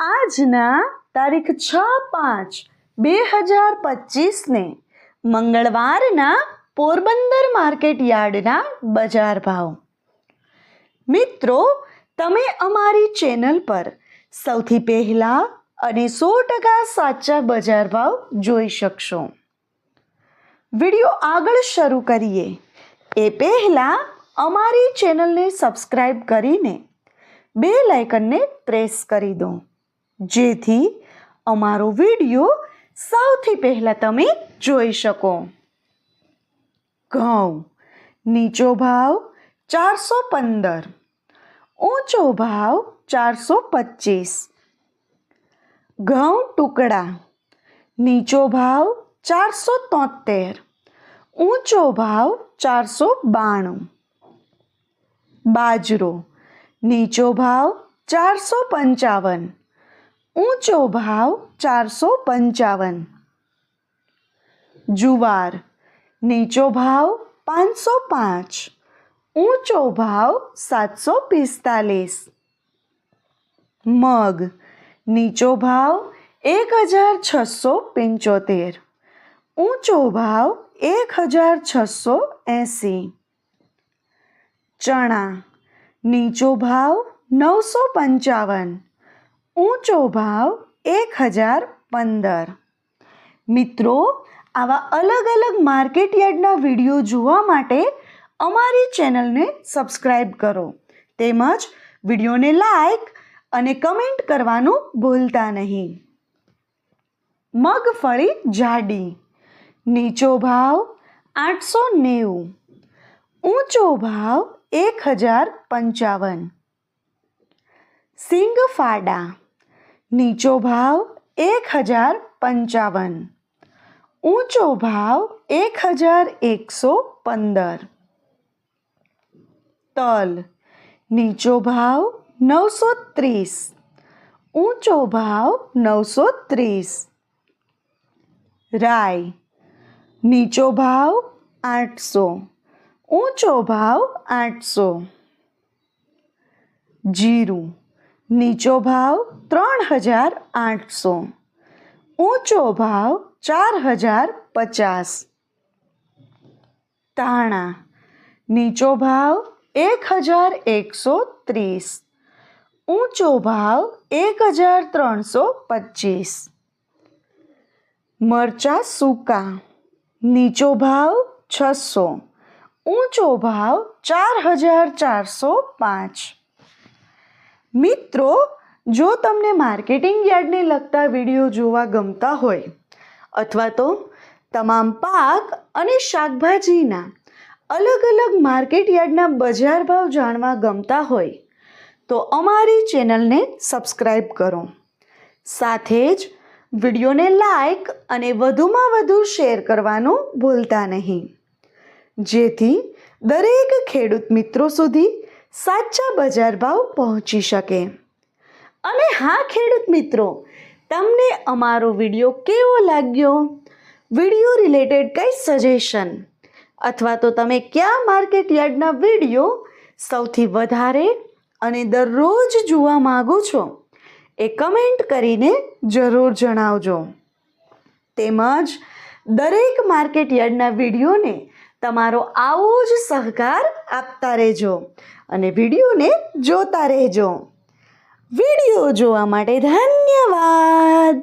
આજના તારીખ 6/5/2025 ને મંગળવારના પોરબંદર માર્કેટ યાર્ડના બજાર ભાવ. મિત્રો, તમે અમારી ચેનલ પર સૌથી પહેલા અને 100% સાચા બજાર ભાવ જોઈ શકશો. વિડિયો આગળ શરૂ કરીએ એ પહેલા અમારી ચેનલને સબસ્ક્રાઇબ કરીને બેલ આઇકનને પ્રેસ કરી દો, જેથી અમારો વિડિયો સૌથી પહેલા તમે જોઈ શકો. ઘઉં નીચો ભાવ 415, ઊંચો ભાવ 425. ઘઉં ટુકડા નીચો ભાવ 473, ઊંચો ભાવ 492. બાજરો નીચો ભાવ 455, ઊંચો ભાવ 455. જુવાર નીચો ભાવ 505, ઊંચો ભાવ 745. મગ નીચો ભાવ 1675, ઊંચો ભાવ 1680. ચણા નીચો ભાવ 955, ઊંચો ભાવ 1015. મિત્રો, આવા અલગ અલગ માર્કેટ યાર્ડના વિડીયો જોવા માટે અમારી ચેનલને સબસ્ક્રાઇબ કરો, તેમજ વિડીયોને લાઈક અને કમેન્ટ કરવાનું ભૂલતા નહીં. મગફળી જાડી નીચો ભાવ 890, ઊંચો ભાવ 1055. સિંગ ફાડા નીચો ભાવ 1055, ઊંચો ભાવ 1115. તલ નીચો ભાવ 930, ઊંચો ભાવ 930. રાઈ નીચો ભાવ 800, ઊંચો ભાવ 800. જીરું નીચો ભાવ 3800, ઊંચો ભાવ 4050. ધાણા નીચો ભાવ 1130, ઊંચો ભાવ 1325. મરચાં સૂકા નીચો ભાવ 600, ઊંચો ભાવ 4405. મિત્રો, જો તમને માર્કેટિંગ યાર્ડને લગતા વિડીયો જોવા ગમતા હોય અથવા તો તમામ પાક અને શાકભાજીના અલગ અલગ માર્કેટ યાર્ડના બજાર ભાવ જાણવા ગમતા હોય તો અમારી ચેનલને સબસ્ક્રાઇબ કરો. સાથે જ વિડીયોને લાઈક અને વધુમાં વધુ શેર કરવાનું ભૂલતા નહીં, જેથી દરેક ખેડૂત મિત્રો સુધી સાચા બજાર ભાવ પહોંચી શકે. અને હા ખેડૂત મિત્રો, તમને અમારો વિડીયો કેવો લાગ્યો? વિડીયો રિલેટેડ કંઈ સજેશન અથવા તો તમે કયા માર્કેટ યાર્ડના વિડીયો સૌથી વધારે અને દરરોજ જોવા માગો છો એ કમેન્ટ કરીને જરૂર જણાવજો. તેમજ દરેક માર્કેટ યાર્ડના વિડીયોને તમારો આવો જ સહકાર આપતા રહેજો અને વિડીયોને જોતા રહેજો. વિડીયો જોવા માટે ધન્યવાદ.